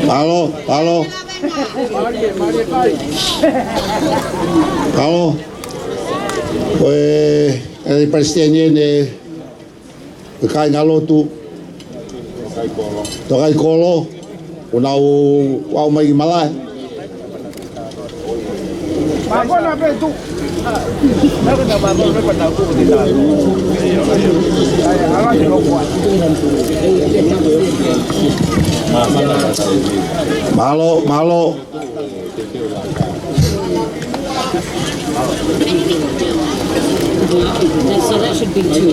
Halo. El presidente kai ngalotu Tokaikolo unau mai malai Malo. So that should be 2, right?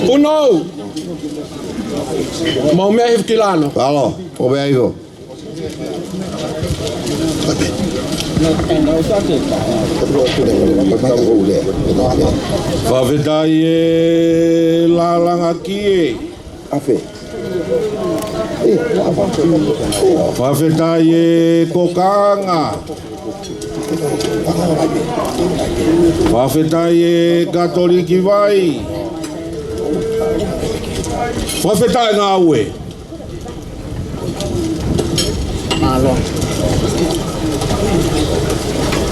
Uno. Moimoi kilano. Halo, obeaigo. Whawhetai e lalanga ki e. Afe. Whawhetai e kokanga. Whawhetai e katoliki vai. Whawhetai ngā ue.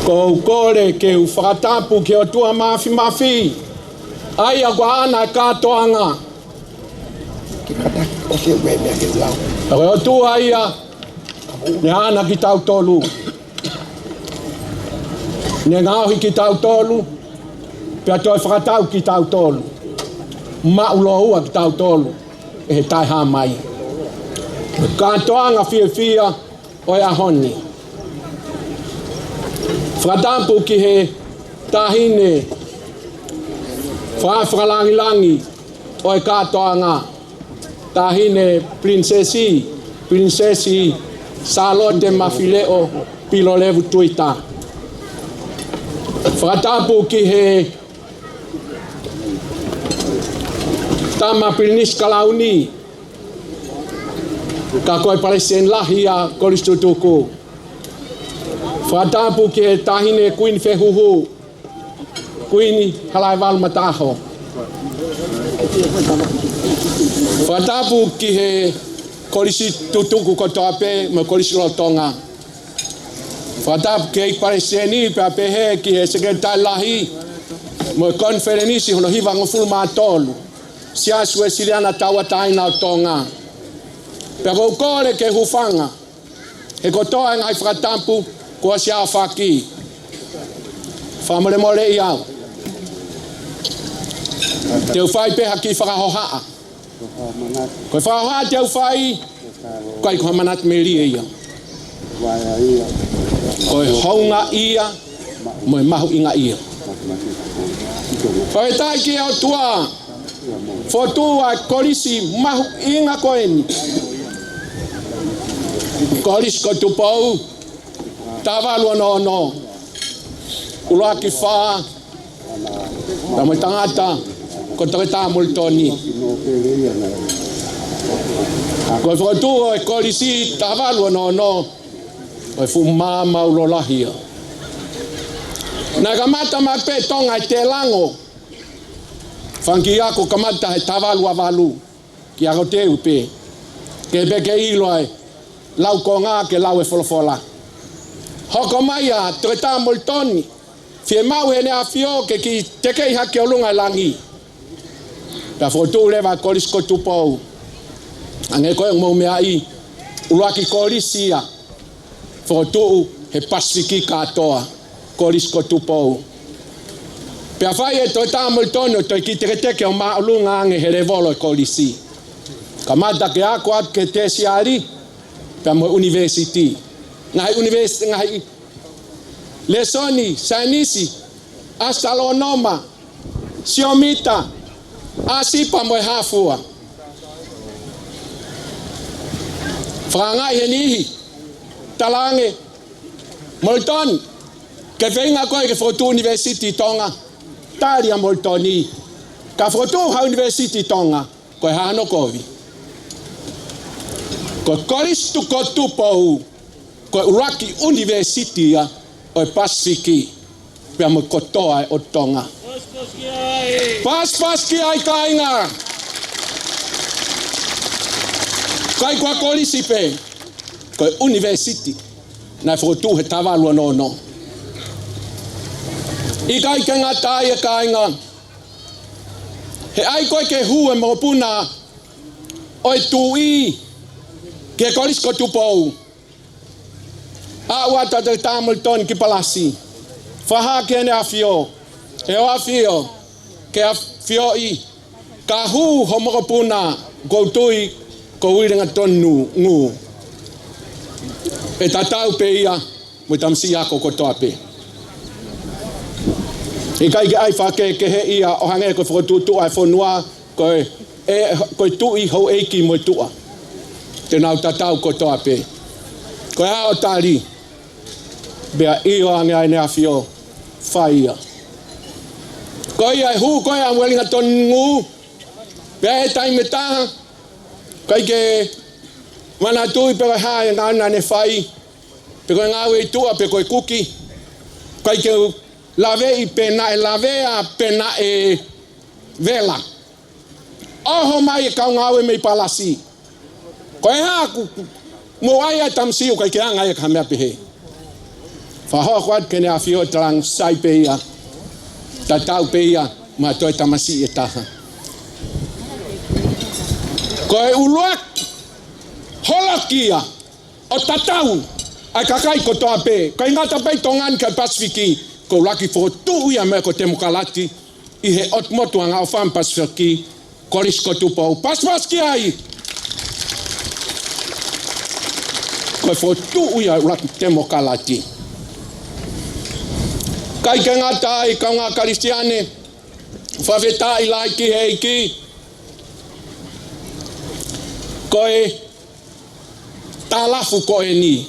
Ko kore ke u whakatapu ke o tua mafi. Ai a kua ana katoanga. Koe o tua ia. Ne ana ki tau tolu. Ne ngauhi ki tau tolu. Pea toi whakatau ki tau tolu. Maulohua ki tau tolu. E he tai ha mai. Katoanga fia o ea honi. Whakatampu ki he tahine whakalangilangi o e katoanga tahine prinsesi Salote mafileo pilo levu tuita. Whakatampu ki he tama prinis kalauni ka koe palesen lahia koristu tuku. Whakatampu ki he tahine kuin fehuhu kuin halai valmataho. Whakatampu ki he korisi tutuku kotoape ma korisi lotonga. Whakatampu ki he paleseni pe apehe ki he sekretai lahi mo konferenisi hono hiva ngofulu matolu. Siasu e siliana tawa taina o tonga. Pero kore ke hufanga. He kotoa ngai whakatampu kua sia whaki. Whamore mole iau. Te uwhai peha ki whakahohaa. Koe whakahohaa te uwhai. Koe koe manat me lia ia. Koe honga ia. Moe mahu inga ia. Koe tai ki au tua. Fotua kolisi mahu inga koeni. Kolis ko Tupou. Tavalu no. Uloa ki wha. Ramai tangata. Ko taketa multoni. Ko fotua e kolisi tavalu no. Ko fu mama ulolahia. Nagamata mape tonga te lango. Fanki ako kamata he tavalu avalu. Ki ako te upe. Ke beke iloai. Lau konga ke lau e folofola. Hoko maia, treta moltoni. Fie mau hene a fio ke ki teke iha ke olunga langi. Pea fotu lewa kolis ko Tupou. Ange koe ngau mea i. Uruaki kolisia. Fotu he pasifiki katoa. Kolis ko Tupou. Pea fai e treta moltoni toi ki teke o maa olunga ange he revolo e kolisi. Kamata ke ako at ke te siari. Pea mo university. Ngai lesoni, sainisi, astalonoma, siomita, asipa mo hafua. Frangai henihi, talange, molton, ke venga koe ke fotu university tonga, talia moltoni, ka fotu ha university tonga, koe hano kovi. Ko koristu ko Tupou, ko uraki university ya o Pasifiki, pia mo kotoa o tonga. Pas ki ai kainga. Kai kwa kolisi pe. Ko university. Na fotu he tavalu no. I kai ke ngata ia kainga. He ai koe ke hue mo puna oi tui ke kolis ko Tupou. A wata te tamul ton ki palasi. Faha ke ne afio. E o afio ke afio I. Ka hu ho mo puna go tui ko wiringa tonu ngu. E tatau pe ia mo tamsi ako ko toape. I kai ke ai fa ke he ia o hange ko fotu ai fonua ko tu I ho eki mo tua. Te nau tatau ko toape. Ko a o tali. Bea I o ange ai ne afio faia. Ko ia hu ko ia welinga tonu. Bea e tai meta. Kai ke mana tui pe ha ngana ne fai. Pe ko ngawe tua pe ko kuki. Kai ke lave I pena e lavea pena e vela. Oho mai ka ngawe me palasi. Ko ha mo ai tamsi o kai ke anga e ka me pe. Fa ho kwat ke ne afio trang sai pe ia. Tatau pe ia ma toi tamasi e taha. Ko e uluak holokia o tatau ai kakai ko toa pe. Ko ingata pe tongan ka Pasifiki. Ko laki fo tu ia me ko temukalati I he otmotu anga o fam Pasifiki kolis ko Tupou pas ki ai ko fo tu ia laki temukalati kai ke ngata ai ka nga kristiane fa veta I like he ki ko e talafu ko ni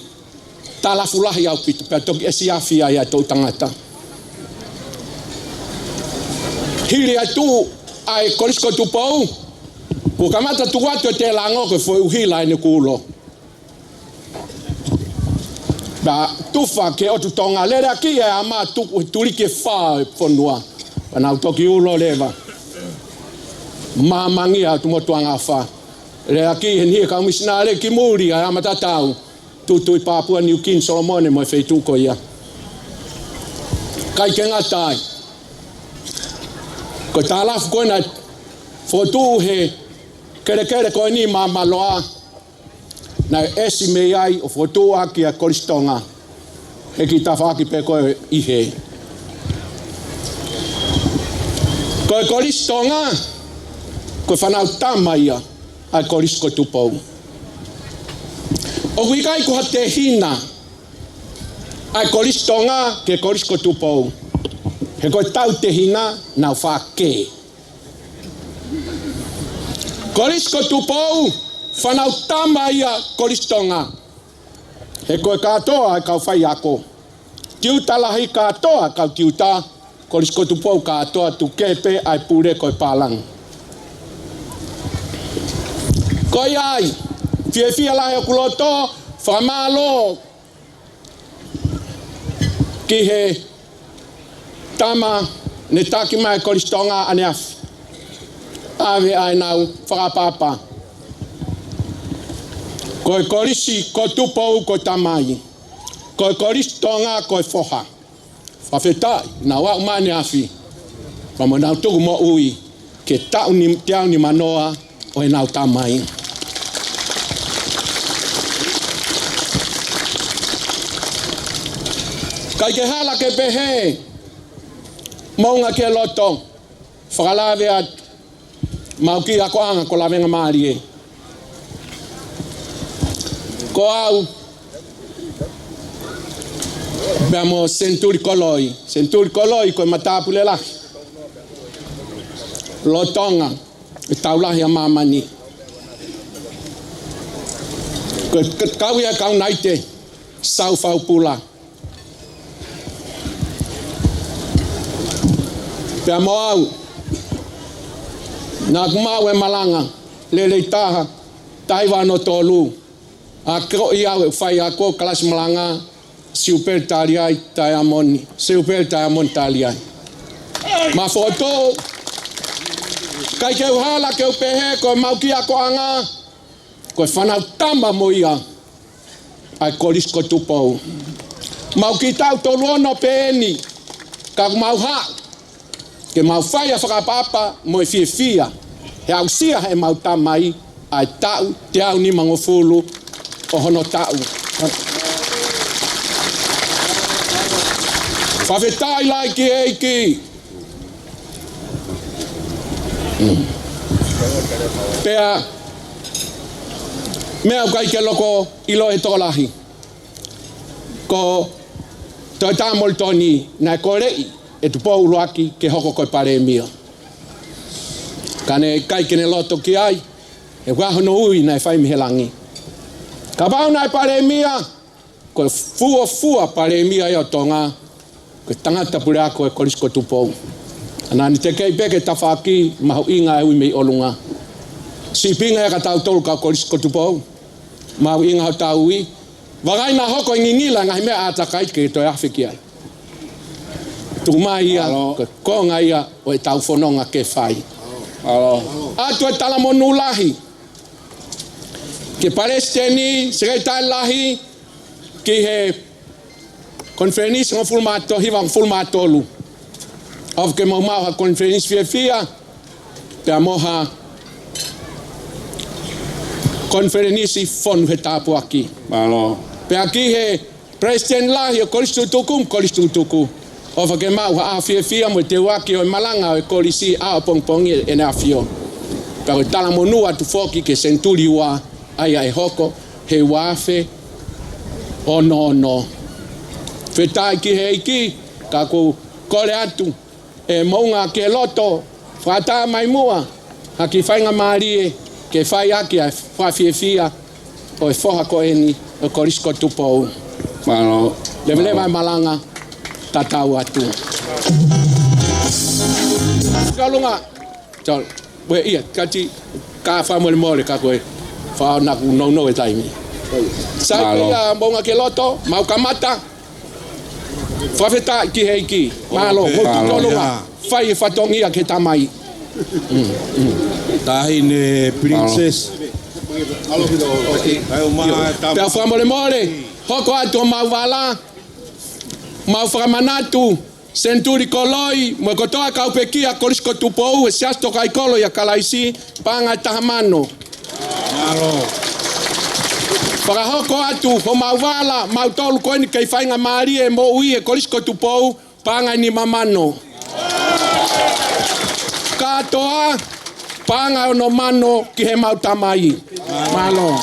talafu lah ia pitu pe to esiafia ia to tangata hili atu ai kolis ko Tupou ko kamata tu watu te lango ko foi uhila ni kulo ba tufa ke o tu tonga lera ki e ama tu tulike fa fonua na utoki ulo leva mamangia tu motuanga fa lera ki ni ka misnale ki muri ama tatau tu Papua New Guinea Solomon mo feitu ko ia kai ke ngatai ko talaf ko na fotu he kere ko ni mama loa na esi me ai o fotu aki a kolistonga e ki tafaki pe ko I he ko kolistonga ko fanau tamaia a kolisko Tupou o wikai ko te hina a kolistonga ke kolisko Tupou he ko tau te hina na fa ke kolisko Tupou fanau tama ia kolistonga he ko katoa ka fai ako tiuta lahi katoa ka tiuta kolisko Tupou katoa tu kepe ai pure ko palang ko ai fie la ko loto famalo ki he tama ne taki mai kolistonga aneaf ave ai nau whakapapa ko kolisi ko Tupou ko tamai ko kolistonga ko foha whawhetai na wau mane afi wama nau tuku mo ui ke tau ni manoa o e nau tamai kai ke hala ke pehe maunga ke loto whakalave at mauki ako anga ko lavenga maari e ko au beamo senturi koloi ko matapule lahi lotonga e taulahi a mamani ko kau ia kau naite sau fau pula Pea moau na kumau e malanga lele taha taiwa no tolu a ko ia fai a ko klas malanga super taliai taiamoni super taiamon taliai ma foto kai ke hala ke pehe ko mauki ko anga Koe whanau tama mo ia ai kolisko Tupou. Mau ki tau toluono peeni ka mau ha ke mau whaia whakapapa mo e fia he au sia he mau tamai ai tau te au ni mangofulu o hono tau. Whawhetai lai ki eiki. Pea mea ukai ke loko ilo e tolahi. Ko toi tāmol toni nai korei e Tupou uloaki ke hoko koe pare mia. Kane kai kene loto ki ai e wahono ui nai whai mihelangi. Ka pau nai pare mia koe fua pare mia eo tonga koe tangata pure ako e kolisko Tupou. Anani te kei peke tawhaki mahu inga e ui mei olunga. Si pinga e ka tau tolu ka kolisko Tupou. Mahu inga hau tau ui. Wagai na hoko ingingila ngahi mea atakai ke toi awhiki ai. Tumai ia, ko nga ia o e tau whanonga ke whai. Atu e tala monu lahi. Ke Palestini, sekai lahi, ki he konferenisi ng fulmato, hivang fulmatolu. Of ke mau ha konferenisi fia, pea moha konferenisi fonu he tapu aki. Pea ki he president lahi o kolistu tuku. Ofa ke mau ha fia mo te waki o malanga o kolisi a pongpongi e na fio. Pea tala monua tu foki ke senturi wa aia e hoko he wafe no. Fetai ki he iki ka ko kole atu e mounga ke loto fata mai mua haki whainga marie ke whai aki a whawhiawhia o e whoha ko eni o korisko Tupou. Levele mai malanga tatau atu. Kalunga tol we ia kati ka whamole ka koe whao naku no e taimi. Sai ia mounga ke loto mau kamata whawheta ki heiki malo hoki tolunga whai e whatongia ke tamai. Tahi ne princess. Pea whamole hoko atu o mau wala mau whakamanatu senturi koloi mo kotoa kaupekia kolisko Tupou e sias Tokaikolo ia kalaisi panga e tahamano. Whakahoko atu ho mau wala mau tolu koini kei whainga maari e mo ui e kolisko Tupou panga ni mamano. Katoa panga ono mano ki he mau tamai. Malo.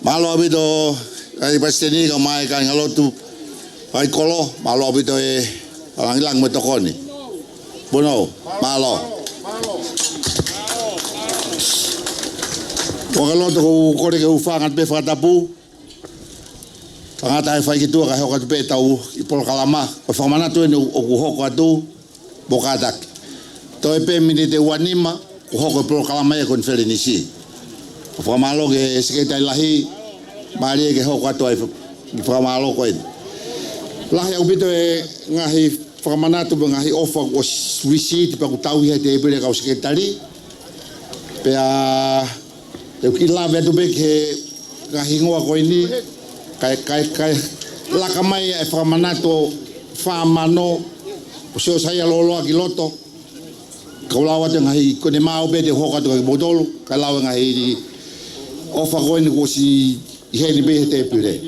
Malo abito ai pasteni ka mai ka ngalotu ai kolo malo abito e alang mo tokoni. Bono malo. Wakaloto ko kore ke ufangat pe fatapu. Pangata fai kitu ka hoka pe tau ipol kalama. Ko famana tu ni o hoko atu bokadak. To pe minite wanima ko hoko ipol kalama e konferenisi. Famalo ke Sesquicentenary lahi mari ke hoko atu ai famalo ko. Lahi au bito e ngahi famana tu ngahi ofa o visit pa ko tau he te pele ka Sesquicentenary Pea te kila vetu be ke ngahingoa ko ini kai laka mai e whamanato whamano o seo saya loloa ki loto kaulawa te ngahi kone mao be te hoka tuka ki botolo kai lawa ngahi ofa ko ini ko si heni be te pire